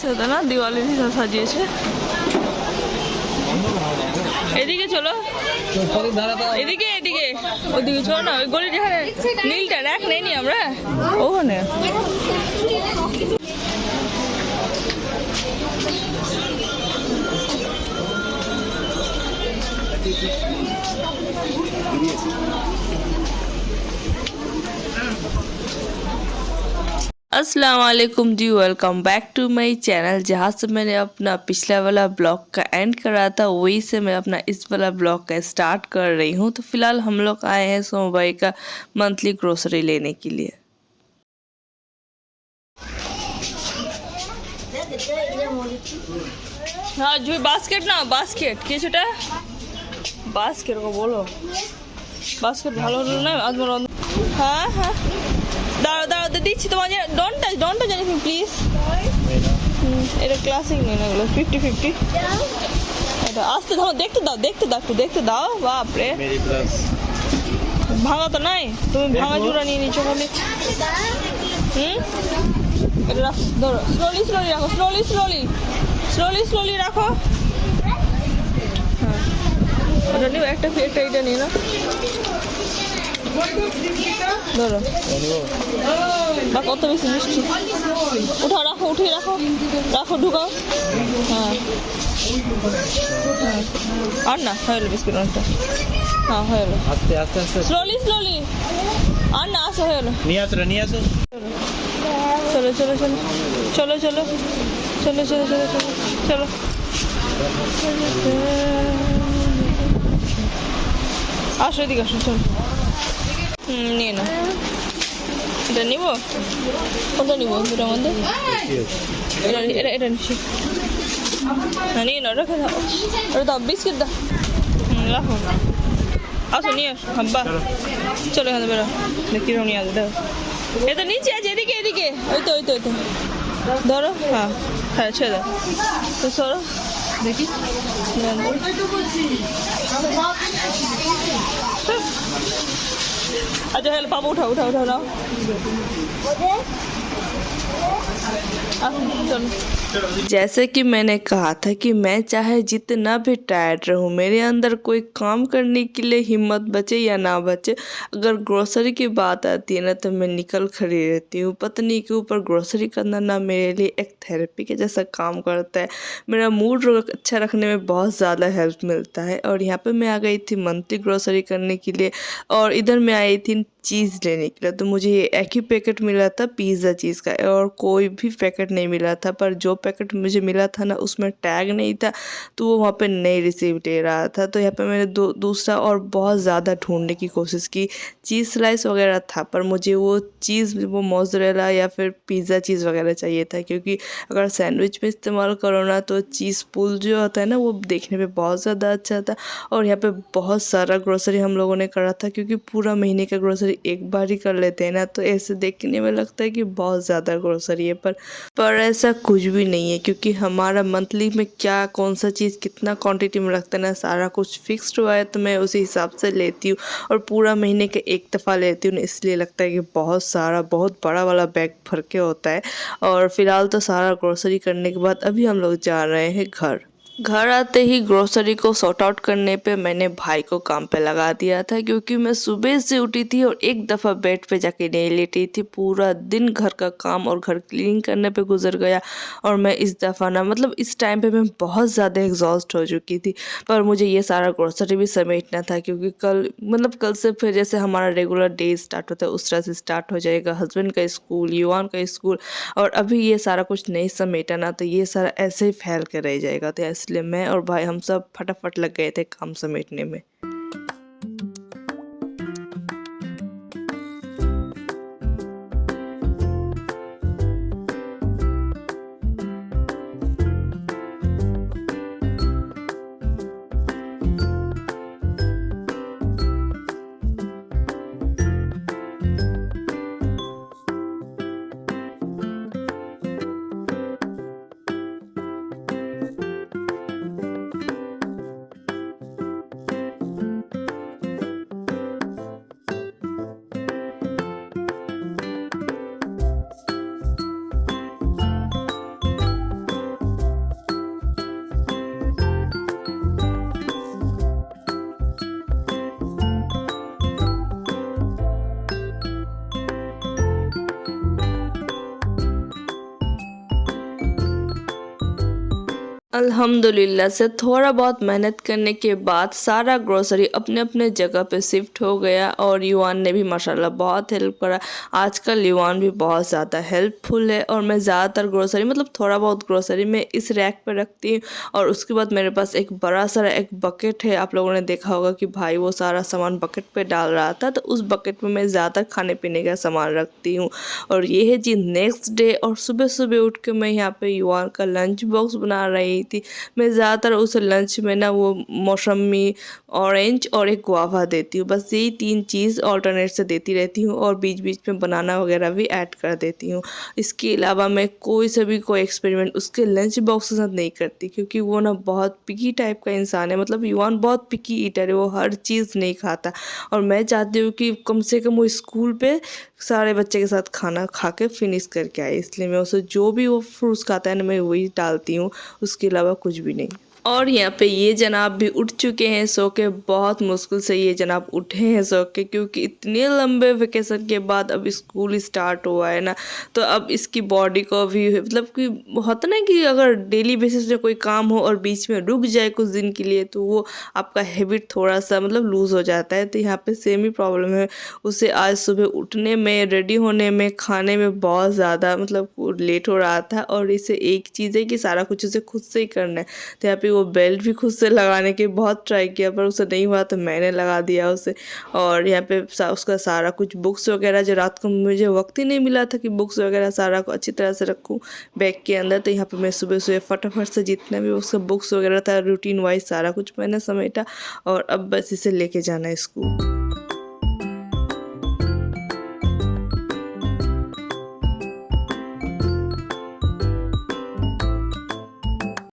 সেটা না দিওয়ালি সাজিয়েছে। এদিকে চলো, এদিকে এদিকে ওদিকে চলো না, ওই গলি যেখানে নীলটা রাখ নেইনি আমরা ওখানে। अस्सलाम वालेकुम जी, welcome back to my channel. जहाँ से मैंने अपना पिछला वाला ब्लॉग का एंड करा था वही से मैं अपना इस वाला ब्लॉग का स्टार्ट कर रही हूँ। तो फिलहाल हम लोग आए हैं सोम भाई का मंथली ग्रोसरी लेने के लिए। हाँ जो बास्केट ना, बास्केट के छोटा बास्केट को बोलो, बास्केट ভালো হলো না আজমার। হ্যাঁ হ্যাঁ দাঁড়াও দাঁড়াও দিচ্ছি তোমাদের। Don't touch anything please. এটা ক্লাসিক নেই না, এগুলো 50-50। এটা আস্তে ধরো, দেখতে দাও দেখতে দাও। বাপরে ভাঙা তো নাই, তুমি ভাঙা চূড়া নিয়ে নিচ্ছ খালি। এটা ধরো, স্লোলি রাখো, স্লোলি রাখো। হ্যাঁ ওটা নিও, একটা এটা নিয়ে না ধরো। বা কত বেশি মিষ্টি, উঠাও রাখো, উঠিয়ে রাখো ঢুকাও। হ্যাঁ আর না হয়ে গেলো বিস্কুট অনেকটা। হ্যাঁ হয়ে গেলো, আস্তে স্লোলি আর না আসো, হয়ে গেলো। নিয়ে আসো চলো আসো এদিকে আসো, চলো। নিয়ে না, এটা নিব, কোনটা নিব দুটার মধ্যে? এটা নিচ্ছি। হ্যাঁ নিয়ে নাও, রেখে দাও, ওটা দাও, বিস্কিট দাও। রাখো, আসো নিয়ে আসো। হাব্বা চলো এখানে বেরো, কিরকম নিয়ে আসবে দেখো। এটা নিচে আছে, এদিকে ওই তো ধরো। হ্যাঁ ছেড়ে দাও তো, সরো দেখি। अच्छा हेलो पापा, उठाओ ना। जैसे कि मैंने कहा था कि मैं चाहे जितना भी टायर्ड रहूं, मेरे अंदर कोई काम करने के लिए हिम्मत बचे या ना बचे, अगर ग्रोसरी की बात आती है ना तो मैं निकल खड़ी रहती हूँ। पत्नी के ऊपर ग्रोसरी करना ना मेरे लिए एक थेरेपी के जैसा काम करता है। मेरा मूड अच्छा रखने में बहुत ज़्यादा हेल्प मिलता है। और यहाँ पे मैं आ गई थी मंथली ग्रोसरी करने के लिए, और इधर मैं आई थी चीज़ लेने के लिए। तो मुझे एक ही पैकेट मिला था पिज़्ज़ा चीज़ का, और कोई भी पैकेट नहीं मिला था। पर जो पैकेट मुझे मिला था ना उसमें टैग नहीं था, तो वो वहाँ पे नहीं रिसीव ले रहा था। तो यहाँ पे मैंने दूसरा और बहुत ज़्यादा ढूंढने की कोशिश की। चीज़ स्लाइस वगैरह था, पर मुझे वो चीज़, वो मोज़रेला या फिर पिज़्ज़ा चीज़ वगैरह चाहिए था, क्योंकि अगर सैंडविच में इस्तेमाल करो ना तो चीज़ पुल जो होता है ना वो देखने में बहुत ज़्यादा अच्छा था। और यहाँ पे बहुत सारा ग्रोसरी हम लोगों ने करा था, क्योंकि पूरा महीने का ग्रोसरी एक बार ही कर लेते हैं ना, तो ऐसे देखने में लगता है कि बहुत ज़्यादा ग्रोसरी है, पर ऐसा कुछ भी नहीं है। क्योंकि हमारा मंथली में क्या, कौन सा चीज़ कितना क्वांटिटी में लगता है ना, सारा कुछ फिक्स्ड हुआ है, तो मैं उसी हिसाब से लेती हूँ। और पूरा महीने के एक दफ़ा लेती हूँ, इसलिए लगता है कि बहुत सारा, बहुत बड़ा वाला बैग भर के होता है। और फिलहाल तो सारा ग्रोसरी करने के बाद अभी हम लोग जा रहे हैं घर आते ही ग्रोसरी को सॉर्ट आउट करने पे मैंने भाई को काम पे लगा दिया था, क्योंकि मैं सुबह से उठी थी और एक दफ़ा बेड पे जाके नहीं लेटी थी। पूरा दिन घर का काम और घर क्लीनिंग करने पे गुजर गया, और मैं इस दफ़ा ना, मतलब इस टाइम पे मैं बहुत ज़्यादा एग्जॉस्ट हो चुकी थी। पर मुझे ये सारा ग्रोसरी भी समेटना था, क्योंकि कल से फिर जैसे हमारा रेगुलर डे स्टार्ट होता है उस तरह से स्टार्ट हो जाएगा। हस्बैंड का स्कूल, युवान का स्कूल, और अभी ये सारा कुछ नहीं समेटा ना, तो ये सारा ऐसे ही फैल के रह जाएगा। तो इसलिए मैं और भाई हम सब फटाफट लग गए थे काम समेटने में। अल्हम्दुलिल्लाह से थोड़ा बहुत मेहनत करने के बाद सारा ग्रोसरी अपने अपने जगह पे शिफ्ट हो गया और युवान ने भी माशाल्लाह बहुत हेल्प करा। आजकल युवान भी बहुत ज़्यादा हेल्पफुल है और मैं ज़्यादातर ग्रोसरी मतलब थोड़ा बहुत ग्रोसरी मैं इस रैक पे रखती हूँ और उसके बाद मेरे पास एक बड़ा सारा एक बकेट है। आप लोगों ने देखा होगा कि भाई वो सारा सामान बकेट पे डाल रहा था, तो उस बकेट में मैं ज़्यादा खाने पीने का सामान रखती हूँ। और ये है जी नेक्स्ट डे और सुबह सुबह उठ के मैं यहाँ पे युवान का लंच बॉक्स बना रही थी। मैं ज़्यादातर उस लंच में ना वो मौसमी, ऑरेंज और एक गुआवा देती हूँ। बस यही 3 चीज़ अल्टरनेट से देती रहती हूँ और बीच-बीच में बनाना वगैरह भी ऐड कर देती हूँ। इसके अलावा मैं कोई एक्सपेरिमेंट उसके लंच बॉक्स के साथ नहीं करती, क्योंकि वो ना बहुत पिकी टाइप का इंसान है। मतलब युवान बहुत पिकी ईटर है, वो हर चीज़ नहीं खाता और मैं चाहती हूँ कि कम से कम वो स्कूल पे सारे बच्चे के साथ खाना खा के फिनिश करके आए। इसलिए मैं उसे जो भी वो फ्रूट्स खाता है ना, मैं वही डालती हूँ, उसके अलावा कुछ भी नहीं। और यहाँ पे ये जनाब भी उठ चुके हैं सो के। बहुत मुश्किल से ये जनाब उठे हैं सो के, क्योंकि इतने लंबे वेकेशन के बाद अब स्कूल स्टार्ट हुआ है ना, तो अब इसकी बॉडी को भी मतलब कि होता ना कि अगर डेली बेसिस में कोई काम हो और बीच में रुक जाए कुछ दिन के लिए, तो वो आपका हैबिट थोड़ा सा मतलब लूज़ हो जाता है। तो यहाँ पे सेम ही प्रॉब्लम है उसे। आज सुबह उठने में, रेडी होने में, खाने में बहुत ज़्यादा मतलब लेट हो रहा था और इसे एक चीज़ है कि सारा कुछ उसे खुद से ही करना है। तो यहाँ पे वो बेल्ट भी खुद से लगाने की बहुत ट्राई किया, पर उसे नहीं हुआ तो मैंने लगा दिया उसे। और यहाँ पे उसका सारा कुछ बुक्स वगैरह, जो रात को मुझे वक्त ही नहीं मिला था कि बुक्स वगैरह सारा को अच्छी तरह से रखूँ बैग के अंदर, तो यहाँ पे मैं सुबह सुबह फटाफट से जितना भी उसका बुक्स वगैरह था रूटीन वाइज सारा कुछ मैंने समेटा और अब बस इसे लेके जाना है स्कूल।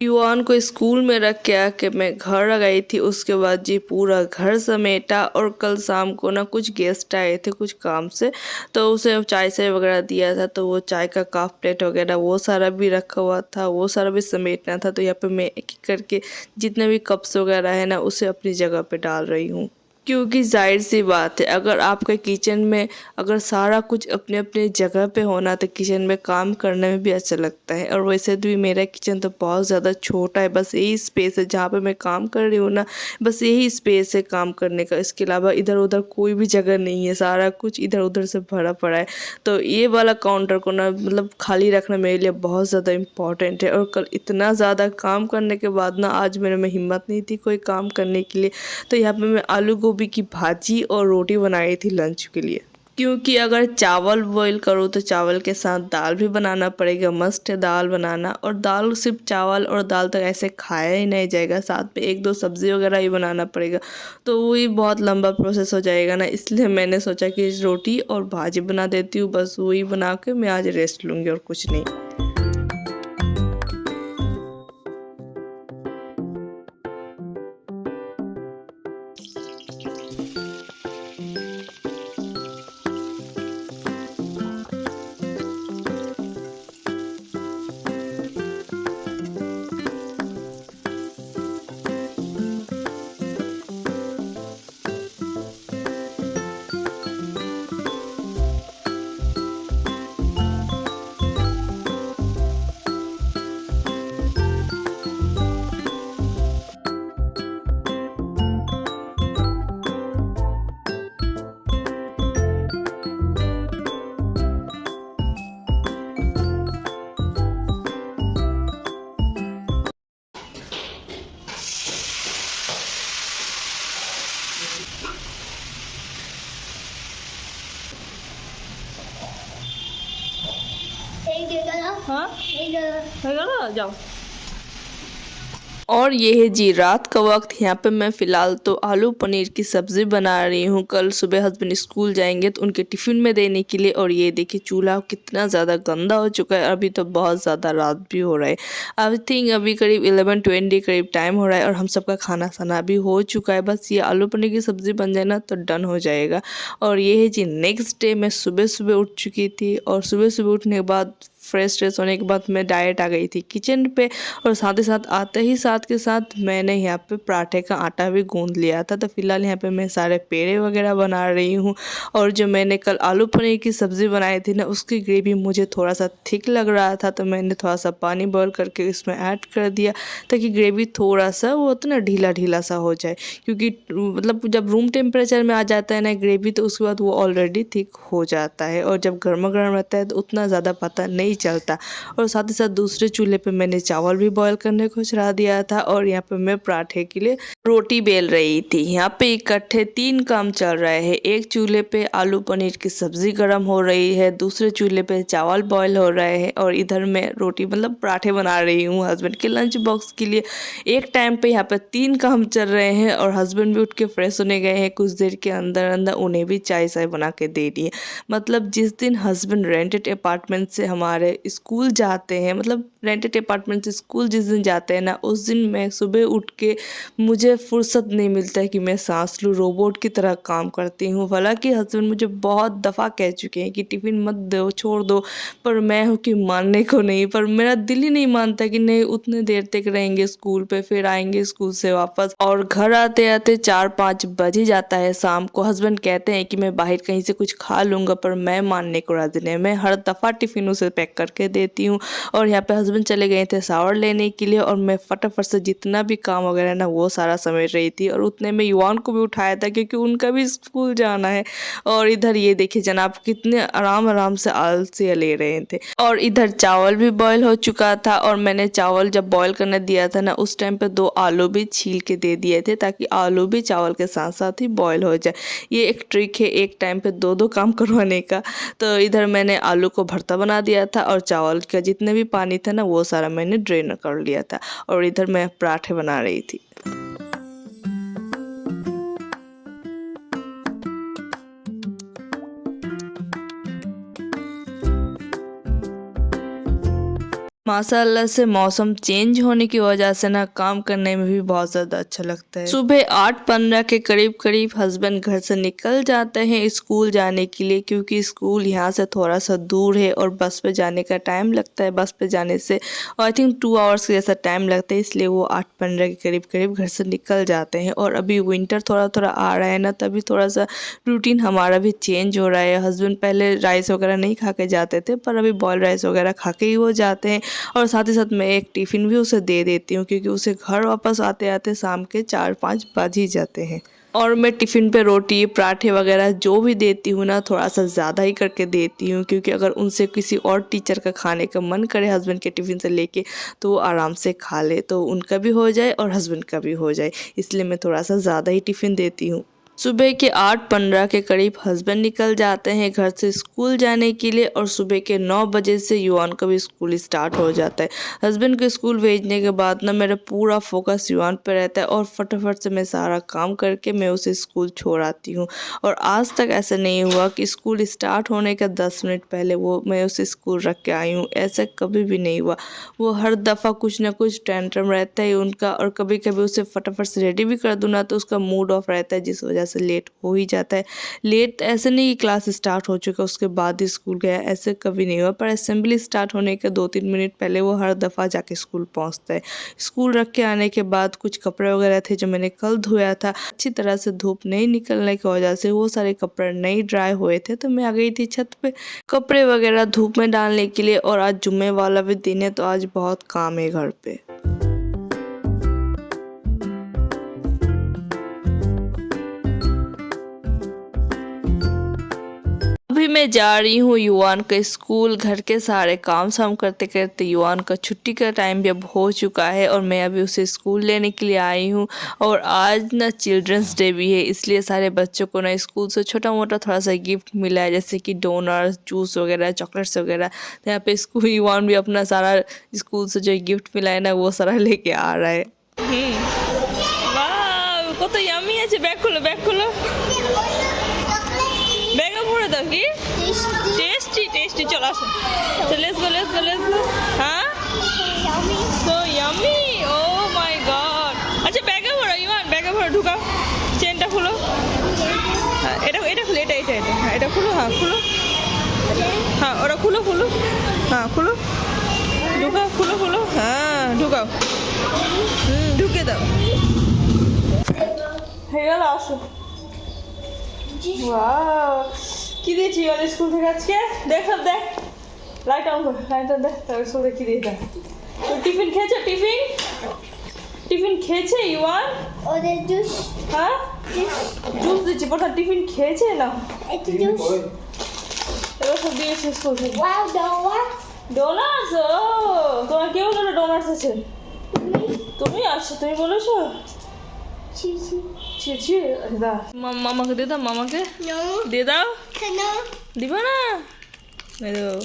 युवान को स्कूल में रख के आके मैं घर आ गई थी। उसके बाद जी पूरा घर समेटा और कल शाम को ना कुछ गेस्ट आए थे कुछ काम से, तो उसे चाय से वगैरह दिया था, तो वो चाय का कप प्लेट वगैरह वो सारा भी रखा हुआ था, वो सारा भी समेटना था। तो यहाँ पे मैं एक एक करके जितने भी कप्स वगैरह है ना उसे अपनी जगह पे डाल रही हूँ, क्योंकि ज़ाहिर सी बात है अगर आपके किचन में अगर सारा कुछ अपने अपने जगह पे होना तो किचन में काम करने में भी अच्छा लगता है। और वैसे भी मेरा किचन तो बहुत ज़्यादा छोटा है, बस यही स्पेस है जहाँ पे मैं काम कर रही हूँ ना, बस यही स्पेस है काम करने का। इसके अलावा इधर उधर कोई भी जगह नहीं है, सारा कुछ इधर उधर से भरा पड़ा है। तो ये वाला काउंटर को ना मतलब खाली रखना मेरे लिए बहुत ज़्यादा इम्पोर्टेंट है। और कल इतना ज़्यादा काम करने के बाद ना आज मेरे में हिम्मत नहीं थी कोई काम करने के लिए। तो यहाँ पे मैं आलू गोभी की भाजी और रोटी बनाई थी लंच के लिए, क्योंकि अगर चावल बॉईल करो तो चावल के साथ दाल भी बनाना पड़ेगा। मस्ट है दाल बनाना, और दाल सिर्फ चावल और दाल तक ऐसे खाया ही नहीं जाएगा, साथ में एक दो सब्ज़ी वगैरह भी बनाना पड़ेगा, तो वही बहुत लंबा प्रोसेस हो जाएगा ना। इसलिए मैंने सोचा कि रोटी और भाजी बना देती हूँ, बस वही बना के मैं आज रेस्ट लूँगी और कुछ नहीं। हाँ जाओ। और ये है जी रात का वक्त। यहाँ पे मैं फ़िलहाल तो आलू पनीर की सब्ज़ी बना रही हूँ। कल सुबह हस्बैंड स्कूल जाएंगे तो उनके टिफ़िन में देने के लिए। और ये देखिए चूल्हा कितना ज़्यादा गंदा हो चुका है, अभी तो बहुत ज़्यादा रात भी हो रहा है। आई थिंक अभी करीब 11:20 करीब टाइम हो रहा है और हम सबका खाना साना भी हो चुका है। बस ये आलू पनीर की सब्ज़ी बन जाए ना तो डन हो जाएगा। और ये है जी नेक्स्ट डे। मैं सुबह सुबह उठ चुकी थी और सुबह सुबह उठने के बाद फ्रेश फ्रेश होने के बाद मैं डायरेक्ट आ गई थी किचन पे। और साथ ही साथ आते ही साथ के साथ मैंने यहाँ पे पराठे का आटा भी गूंद लिया था। तो फिलहाल यहाँ पे मैं सारे पेड़े वगैरह बना रही हूँ। और जो मैंने कल आलू पनीर की सब्ज़ी बनाई थी ना, उसकी ग्रेवी मुझे थोड़ा सा थिक लग रहा था, तो मैंने थोड़ा सा पानी बॉयल करके इसमें ऐड कर दिया ताकि ग्रेवी थोड़ा सा वो होता ना ढीला ढीला सा हो जाए। क्योंकि मतलब जब रूम टेम्परेचर में आ जाता है ना ग्रेवी, तो उसके बाद वो ऑलरेडी थिक हो जाता है, और जब गर्मा गर्म रहता है तो उतना ज़्यादा पता नहीं चलता। और साथ ही साथ दूसरे चूल्हे पे मैंने चावल भी बॉयल करने को चढ़ा दिया था, और यहाँ पे मैं पराठे के लिए रोटी बेल रही थी। यहाँ पे इकट्ठे 3 काम चल रहे हैं। एक चूल्हे पे आलू पनीर की सब्ज़ी गर्म हो रही है, दूसरे चूल्हे पे चावल बॉयल हो रहे हैं, और इधर मैं रोटी मतलब पराठे बना रही हूँ हस्बैंड के लंच बॉक्स के लिए। एक टाइम पे यहाँ पे 3 काम चल रहे हैं, और हस्बैंड भी उठ के फ्रेश होने गए हैं। कुछ देर के अंदर अंदर उन्हें भी चाय साय बना के दे दिए। मतलब जिस दिन हस्बैंड रेंटेड अपार्टमेंट से हमारे स्कूल जाते हैं, मतलब रेंटेड अपार्टमेंट से स्कूल जिस दिन जाते हैं ना, उस दिन मैं सुबह उठ के मुझे फुर्सत नहीं मिलता है कि मैं सांस लूँ, रोबोट की तरह काम करती हूँ। हालांकि हस्बैंड मुझे बहुत दफ़ा कह चुके हैं कि टिफ़िन मत दो, छोड़ दो, पर मैं हूँ कि मानने को नहीं। पर मेरा दिल ही नहीं मानता कि नहीं, उतने देर तक रहेंगे स्कूल पे, फिर आएंगे स्कूल से वापस, और घर आते आते 4-5 बज ही जाता है शाम को। हस्बैंड कहते हैं कि मैं बाहर कहीं से कुछ खा लूँगा, पर मैं मानने को राजी नहीं। मैं हर दफ़ा टिफ़िन उसे पैक करके देती हूँ। और यहाँ पे हस्बैंड चले गए थे शावर लेने के लिए, और मैं फटाफट से जितना भी काम वगैरह ना वो सारा समेट रही थी। और उतने में युवान को भी उठाया था क्योंकि उनका भी स्कूल जाना है। और इधर ये देखिए जनाब कितने आराम आराम से आलसी ले रहे थे। और इधर चावल भी बॉयल हो चुका था, और मैंने चावल जब बॉयल करने दिया था ना, उस टाइम पे 2 आलू भी छील के दे दिए थे ताकि आलू भी चावल के साथ साथ ही बॉयल हो जाए। ये एक ट्रिक है एक टाइम पे 2-2 काम करवाने का। तो इधर मैंने आलू को भरता बना दिया था, और चावल का जितने भी पानी था ना वो सारा मैंने ड्रेन कर लिया था। और इधर मैं पराठे बना रही थी। माशाल्लाह से मौसम चेंज होने की वजह से ना काम करने में भी बहुत ज़्यादा अच्छा लगता है। सुबह 8:15 के करीब हस्बैंड घर से निकल जाते हैं स्कूल जाने के लिए, क्योंकि स्कूल यहाँ से थोड़ा सा दूर है और बस पे जाने का टाइम लगता है। बस पे जाने से आई थिंक 2 आवर्स के जैसा टाइम लगता है, इसलिए वो 8:15 के करीब घर से निकल जाते हैं। और अभी विंटर थोड़ा थोड़ा आ रहा है ना, तभी थोड़ा सा रूटीन हमारा भी चेंज हो रहा है। हस्बैंड पहले राइस वगैरह नहीं खा के जाते थे, पर अभी बॉयल राइस वगैरह खा के ही वो जाते हैं। और साथ ही साथ मैं एक टिफ़िन भी उसे दे देती हूँ, क्योंकि उसे घर वापस आते आते शाम के 4-5 बज ही जाते हैं। और मैं टिफ़िन पे रोटी पराठे वगैरह जो भी देती हूँ ना, थोड़ा सा ज़्यादा ही करके देती हूँ, क्योंकि अगर उनसे किसी और टीचर का खाने का मन करे हस्बैंड के टिफ़िन से लेके, तो वो आराम से खा ले, तो उनका भी हो जाए और हस्बैंड का भी हो जाए। इसलिए मैं थोड़ा सा ज़्यादा ही टिफ़िन देती हूँ। सुबह के 8:15 के करीब हस्बैंड निकल जाते हैं घर से स्कूल जाने के लिए, और सुबह के 9 बजे से युवान का भी स्कूल स्टार्ट हो जाता है। हस्बैंड को स्कूल भेजने के बाद ना मेरा पूरा फोकस युवान पे रहता है, और फटाफट से मैं सारा काम करके मैं उसे स्कूल छोड़ आती हूँ। और आज तक ऐसा नहीं हुआ कि स्कूल स्टार्ट होने का 10 मिनट पहले मैं उसे स्कूल रख के आई हूँ, ऐसा कभी भी नहीं हुआ। वो हर दफ़ा कुछ ना कुछ टेंट्रम रहता है उनका, और कभी कभी उसे फटाफट से रेडी भी कर दूँ ना, तो उसका मूड ऑफ रहता है, जिस वजह से लेट हो ही जाता है। लेट ऐसे नहीं कि क्लास स्टार्ट हो चुका उसके बाद ही स्कूल गया, ऐसे कभी नहीं हुआ, पर असेंबली स्टार्ट होने के 2-3 मिनट पहले वो हर दफ़ा जाके स्कूल पहुंचता है। स्कूल रख के आने के बाद कुछ कपड़े वगैरह थे जो मैंने कल धोया था, अच्छी तरह से धूप नहीं निकलने की वजह से वो सारे कपड़े नहीं ड्राई हुए थे, तो मैं आ गई थी छत पे कपड़े वगैरह धूप में डालने के लिए। और आज जुम्मे वाला भी दिन है, तो आज बहुत काम है घर पे। अभी मैं जा रही हूँ युवान का स्कूल। घर के सारे काम शाम करते करते युवान का छुट्टी का टाइम भी अब हो चुका है, और मैं अभी उसे स्कूल लेने के लिए आई हूँ। और आज ना चिल्ड्रंस डे भी है, इसलिए सारे बच्चों को ना स्कूल से छोटा मोटा थोड़ा सा गिफ्ट मिला है, जैसे कि डोनट्स, जूस वगैरह, चॉकलेट्स वगैरह। तो यहाँ पे स्कूल युवान भी अपना सारा स्कूल से जो गिफ्ट मिला है ना वो सारा लेके आ रहा है। वाह, कत यामी আছে। ব্যাগ খুলো, ব্যাগ খুলো। ব্যাগে ভরে দাও। কি টেস্টি টেস্টি। চলো আসো, let's go let's go let's go. হ্যাঁ, সো ইয়ামি। ও মাই গড। আচ্ছা ব্যাগে ভরো ইমান, ব্যাগে ভরো, ঢুকাও। চেনটা খুলো। হ্যাঁ, এটা এটা খুলো, এটা এটা এটা। হ্যাঁ, এটা খুলো। হ্যাঁ খুলো। হ্যাঁ, ওটা খুলো খুলো। हाँ खोलो ढुकाओ खोलो खोलो हाँ ঢুকাও ঢুকে দাও হয়ে গেল আসো ওয়াও কি দিয়েছি মানে স্কুল থেকে আজকে দেখ সব দেখ লাইট অন কর লাইট অন দেখ তারপর স্কুল থেকে কি দিয়েছে টিফিন খেয়েছো টিফিন টিফিন খেয়েছে ইওয়ান ওদের জুস হ্যাঁ জুস দিচ্ছি প্রথম টিফিন খেয়েছে না একটু জুস এবার সব দিয়েছে স্কুল থেকে ওয়াও ডোনাটস ডোনাটস ও তোমার কেউ বলো ডোনাটস আছে তুমি আসছো তুমি বলেছো চিচি ছি ছি দা মামাকে দিয়ে দাও মামাকে নো দিয়ে দাও কেন দিব না এই দাও